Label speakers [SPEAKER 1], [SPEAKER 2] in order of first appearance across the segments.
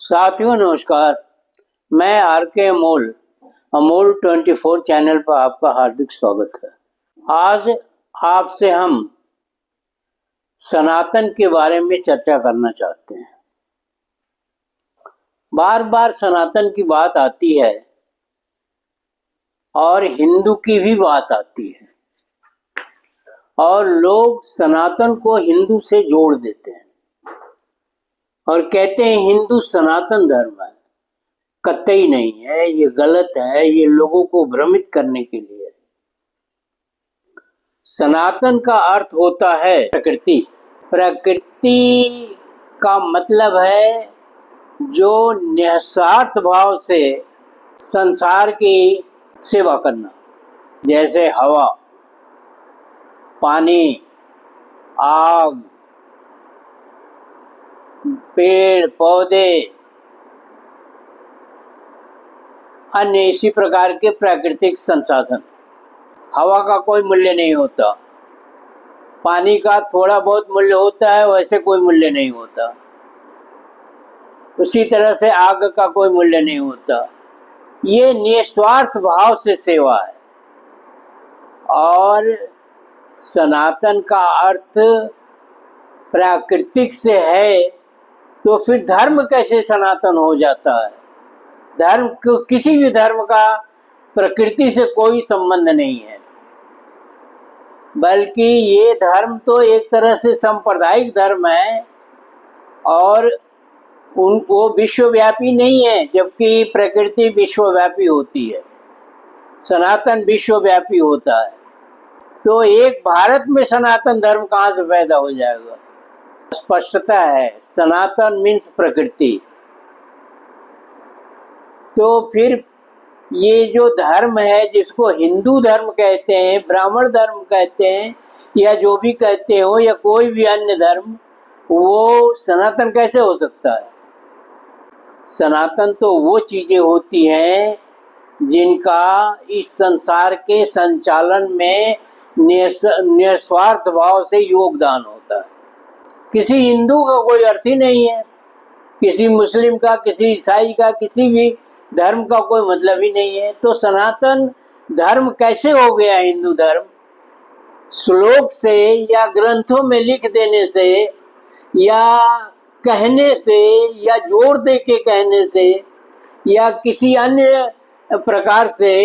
[SPEAKER 1] साथियों नमस्कार। मैं आर के अमोल 24 चैनल पर आपका हार्दिक स्वागत है। आज आपसे हम सनातन के बारे में चर्चा करना चाहते हैं। बार बार सनातन की बात आती है और हिंदू की भी बात आती है और लोग सनातन को हिंदू से जोड़ देते हैं और कहते हैं हिंदू सनातन धर्म है। कतई नहीं है, ये गलत है, ये लोगों को भ्रमित करने के लिए है। सनातन का अर्थ होता है प्रकृति। प्रकृति का मतलब है जो निस्वार्थ भाव से संसार की सेवा करना, जैसे हवा, पानी, आग, पेड़ पौधे, अन्य इसी प्रकार के प्राकृतिक संसाधन। हवा का कोई मूल्य नहीं होता, पानी का थोड़ा बहुत मूल्य होता है, वैसे कोई मूल्य नहीं होता। उसी तरह से आग का कोई मूल्य नहीं होता। ये निस्वार्थ भाव से सेवा है। और सनातन का अर्थ प्राकृतिक से है, तो फिर धर्म कैसे सनातन हो जाता है? धर्म को, किसी भी धर्म का प्रकृति से कोई संबंध नहीं है, बल्कि ये धर्म तो एक तरह से सांप्रदायिक धर्म है और वो विश्वव्यापी नहीं है, जबकि प्रकृति विश्वव्यापी होती है, सनातन विश्वव्यापी होता है। तो एक भारत में सनातन धर्म कहाँ से पैदा हो जाएगा? स्पष्टता है, सनातन मीन्स प्रकृति। तो फिर ये जो धर्म है, जिसको हिंदू धर्म कहते हैं, ब्राह्मण धर्म कहते हैं, या जो भी कहते हो, या कोई भी अन्य धर्म, वो सनातन कैसे हो सकता है? सनातन तो वो चीजें होती हैं जिनका इस संसार के संचालन में निस्वार्थ भाव से योगदान होता है। किसी हिंदू का कोई अर्थ ही नहीं है, किसी मुस्लिम का, किसी ईसाई का, किसी भी धर्म का कोई मतलब ही नहीं है। तो सनातन धर्म कैसे हो गया हिंदू धर्म? श्लोक से या ग्रंथों में लिख देने से या कहने से या जोर दे के कहने से या किसी अन्य प्रकार से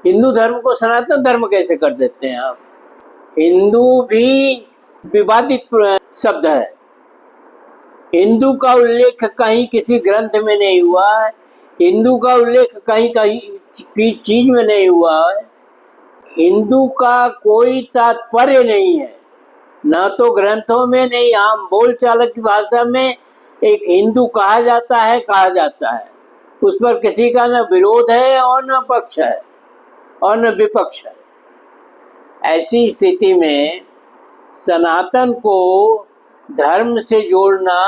[SPEAKER 1] हिंदू धर्म को सनातन धर्म कैसे कर देते हैं आप? हिंदू भी विवादित शब्द है। हिंदू का उल्लेख कहीं किसी ग्रंथ में नहीं हुआ है, हिंदू का उल्लेख कहीं कहीं की चीज में नहीं हुआ है। हिंदू का कोई तात्पर्य नहीं है, न तो ग्रंथों में, नहीं आम बोलचाल की भाषा में एक हिंदू कहा जाता है। उस पर किसी का न विरोध है और न पक्ष है और न विपक्ष है। ऐसी स्थिति में सनातन को धर्म से जोड़ना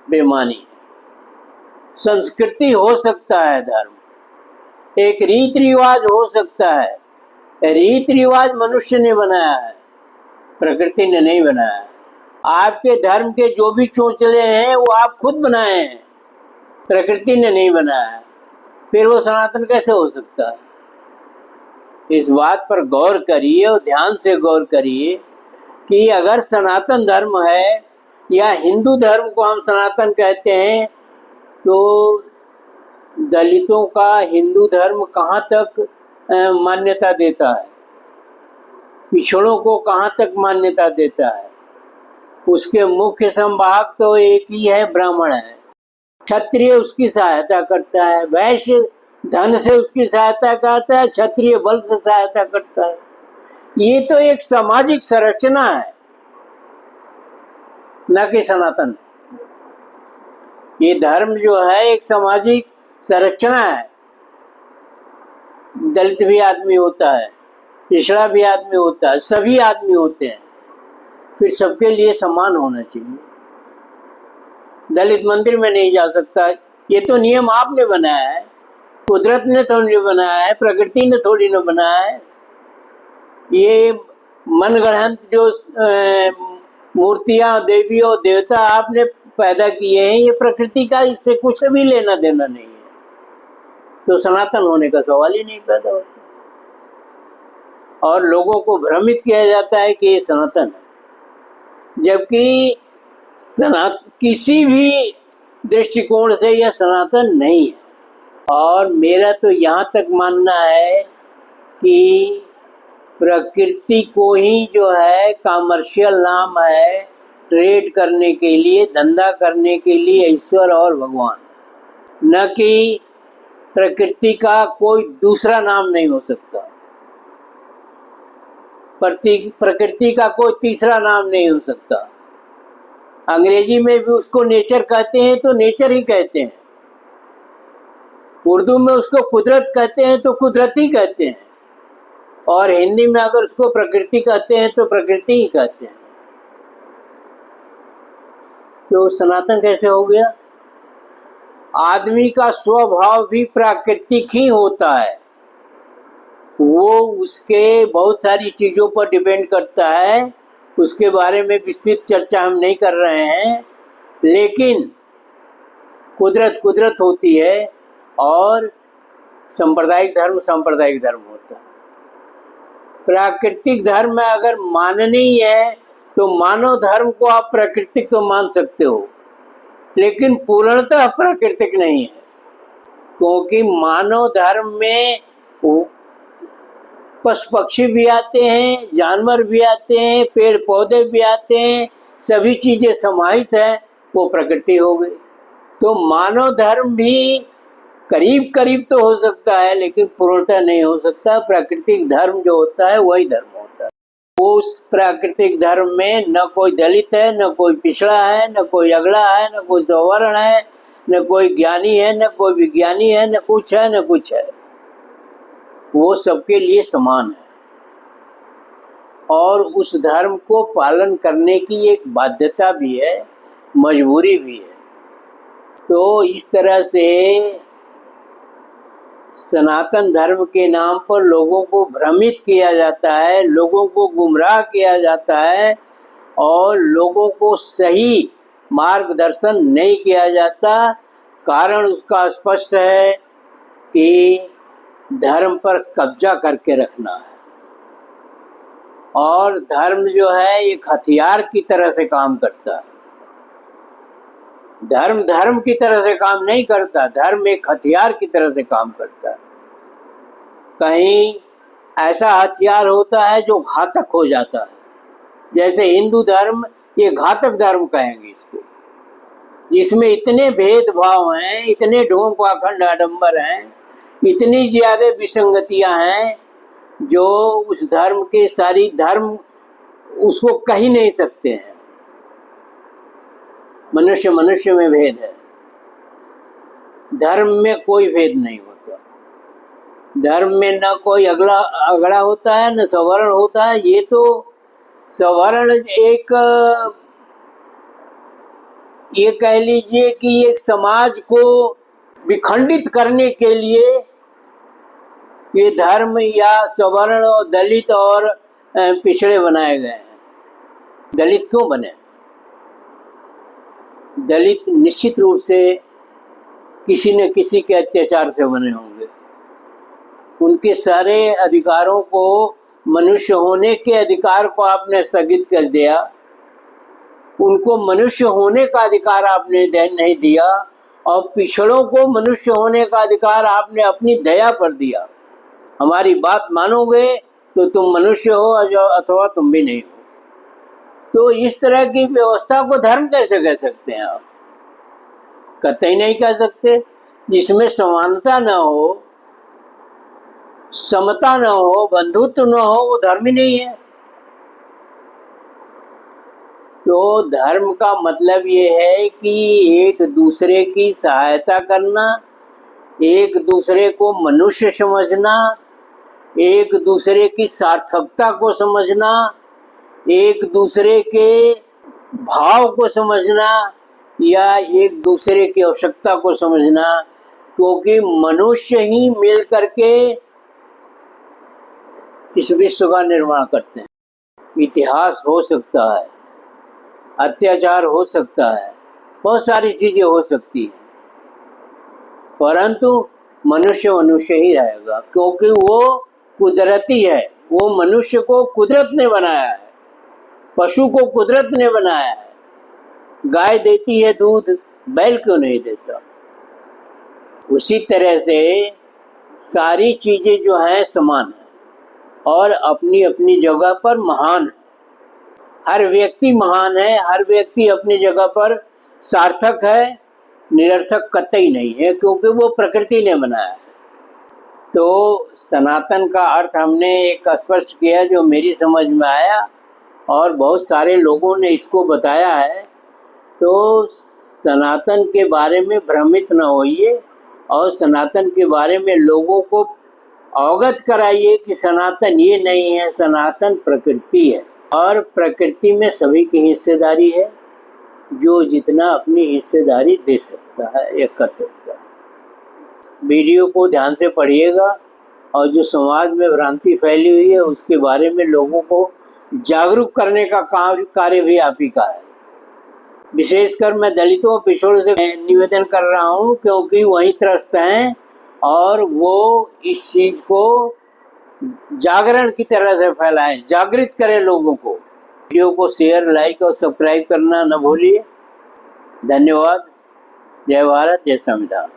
[SPEAKER 1] बेमानी है। संस्कृति हो सकता है धर्म, एक रीति रिवाज हो सकता है। रीति रिवाज मनुष्य ने बनाया है, प्रकृति ने नहीं बनाया है। आपके धर्म के जो भी चोचले हैं वो आप खुद बनाए हैं, प्रकृति ने नहीं बनाया है। फिर वो सनातन कैसे हो सकता है? इस बात पर गौर करिए और ध्यान से गौर करिए कि अगर सनातन धर्म है या हिंदू धर्म को हम सनातन कहते हैं, तो दलितों का हिंदू धर्म कहाँ तक मान्यता देता है? पिछड़ों को कहाँ तक मान्यता देता है? उसके मुख्य संवाहक तो एक ही है, ब्राह्मण है। क्षत्रिय उसकी सहायता करता है, वैश्य धन से उसकी सहायता करता है, क्षत्रिय बल से सहायता करता है। ये तो एक सामाजिक संरचना है, न कि सनातन। ये धर्म जो है एक सामाजिक संरचना है। दलित भी आदमी होता है, पिछड़ा भी आदमी होता है, सभी आदमी होते हैं। फिर सबके लिए समान होना चाहिए। दलित मंदिर में नहीं जा सकता, ये तो नियम आपने बनाया है, कुदरत ने थोड़ी बनाया है, प्रकृति ने थोड़ी न बनाया है। ये मनगढ़ंत जो मूर्तियां, देवी और देवता आपने पैदा किए हैं ये प्रकृति का, इससे कुछ भी लेना देना नहीं है, तो सनातन होने का सवाल ही नहीं पैदा होता। और लोगों को भ्रमित किया जाता है कि ये सनातन है, जबकि किसी भी दृष्टिकोण से यह सनातन नहीं है। और मेरा तो यहाँ तक मानना है कि प्रकृति को ही जो है कमर्शियल नाम है, ट्रेड करने के लिए, धंधा करने के लिए ईश्वर और भगवान, न कि प्रकृति का कोई दूसरा नाम नहीं हो सकता, प्रकृति का कोई तीसरा नाम नहीं हो सकता। अंग्रेजी में भी उसको नेचर कहते हैं तो नेचर ही कहते हैं, उर्दू में उसको कुदरत कहते हैं तो कुदरत ही कहते हैं, और हिंदी में अगर उसको प्रकृति कहते हैं तो प्रकृति ही कहते हैं। तो सनातन कैसे हो गया? आदमी का स्वभाव भी प्राकृतिक ही होता है, वो उसके बहुत सारी चीज़ों पर डिपेंड करता है, उसके बारे में विस्तृत चर्चा हम नहीं कर रहे हैं, लेकिन कुदरत कुदरत होती है और सांप्रदायिक धर्म सांप्रदायिक धर्म होता है। प्राकृतिक धर्म में अगर माननी है तो मानव धर्म को आप प्राकृतिक तो मान सकते हो, लेकिन पूर्णतः प्राकृतिक नहीं है, क्योंकि मानव धर्म में पशु पक्षी भी आते हैं, जानवर भी आते हैं, पेड़ पौधे भी आते हैं, सभी चीज़ें समाहित है, वो प्रकृति हो गई। तो मानव धर्म भी करीब करीब तो हो सकता है, लेकिन पूर्णतः नहीं हो सकता। प्राकृतिक धर्म जो होता है वही धर्म होता है। उस प्राकृतिक धर्म में न कोई दलित है, न कोई पिछड़ा है, न कोई अगड़ा है, न कोई सवर्ण है, न कोई ज्ञानी है, न कोई विज्ञानी है, न कुछ है न कुछ है, वो सबके लिए समान है। और उस धर्म को पालन करने की एक बाध्यता भी है, मजबूरी भी है। तो इस तरह से सनातन धर्म के नाम पर लोगों को भ्रमित किया जाता है, लोगों को गुमराह किया जाता है, और लोगों को सही मार्गदर्शन नहीं किया जाता। कारण उसका स्पष्ट है कि धर्म पर कब्जा करके रखना है, और धर्म जो है एक हथियार की तरह से काम करता है। धर्म धर्म की तरह से काम नहीं करता, धर्म एक हथियार की तरह से काम करता है। कहीं ऐसा हथियार होता है जो घातक हो जाता है, जैसे हिंदू धर्म, ये घातक धर्म कहेंगे इसको, जिसमें इतने भेदभाव हैं, इतने ढोंग पाखंड आडंबर हैं, इतनी ज़्यादा विसंगतियां हैं, जो उस धर्म के सारी धर्म उसको कह ही नहीं सकते हैं। मनुष्य मनुष्य में भेद है, धर्म में कोई भेद नहीं होता। धर्म में न कोई अगड़ा होता है, न सवर्ण होता है। ये तो सवर्ण एक, ये कह लीजिए कि एक समाज को विखंडित करने के लिए ये धर्म या सवर्ण और दलित और पिछड़े बनाए गए हैं। दलित क्यों बने? दलित निश्चित रूप से किसी न किसी के अत्याचार से बने होंगे। उनके सारे अधिकारों को, मनुष्य होने के अधिकार को आपने स्थगित कर दिया, उनको मनुष्य होने का अधिकार आपने नहीं दिया, और पिछड़ों को मनुष्य होने का अधिकार आपने अपनी दया पर दिया। हमारी बात मानोगे तो तुम मनुष्य हो, अथवा तुम भी नहीं हो। तो इस तरह की व्यवस्था को धर्म कैसे कह सकते हैं आप? कतई नहीं कह सकते। जिसमें समानता न हो, समता न हो, बंधुत्व न हो, वो धर्म ही नहीं है। तो धर्म का मतलब ये है कि एक दूसरे की सहायता करना, एक दूसरे को मनुष्य समझना, एक दूसरे की सार्थकता को समझना, एक दूसरे के भाव को समझना, या एक दूसरे की आवश्यकता को समझना, क्योंकि मनुष्य ही मिल करके इस विश्व का निर्माण करते हैं। इतिहास हो सकता है, अत्याचार हो सकता है, बहुत सारी चीजें हो सकती हैं, परंतु मनुष्य मनुष्य ही रहेगा, क्योंकि वो कुदरती है। वो मनुष्य को कुदरत ने बनाया है, पशु को कुदरत ने बनाया है। गाय देती है दूध, बैल क्यों नहीं देता? उसी तरह से सारी चीजें जो हैं समान है और अपनी अपनी जगह पर महान है। हर व्यक्ति महान है, हर व्यक्ति अपनी जगह पर सार्थक है, निरर्थक कतई नहीं है, क्योंकि वो प्रकृति ने बनाया है। तो सनातन का अर्थ हमने एक स्पष्ट किया जो मेरी समझ में आया, और बहुत सारे लोगों ने इसको बताया है। तो सनातन के बारे में भ्रमित न होइए और सनातन के बारे में लोगों को अवगत कराइए कि सनातन ये नहीं है, सनातन प्रकृति है और प्रकृति में सभी की हिस्सेदारी है। जो जितना अपनी हिस्सेदारी दे सकता है या कर सकता है। वीडियो को ध्यान से पढ़िएगा और जो समाज में भ्रांति फैली हुई है उसके बारे में लोगों को जागरूक करने का कार्य भी आप ही का है। विशेषकर मैं दलितों और पिछड़ों से निवेदन कर रहा हूँ, क्योंकि वही त्रस्त हैं और वो इस चीज को जागरण की तरह से फैलाएं, जागृत करें लोगों को। वीडियो को शेयर, लाइक और सब्सक्राइब करना न भूलिए। धन्यवाद। जय भारत, जय संविधान।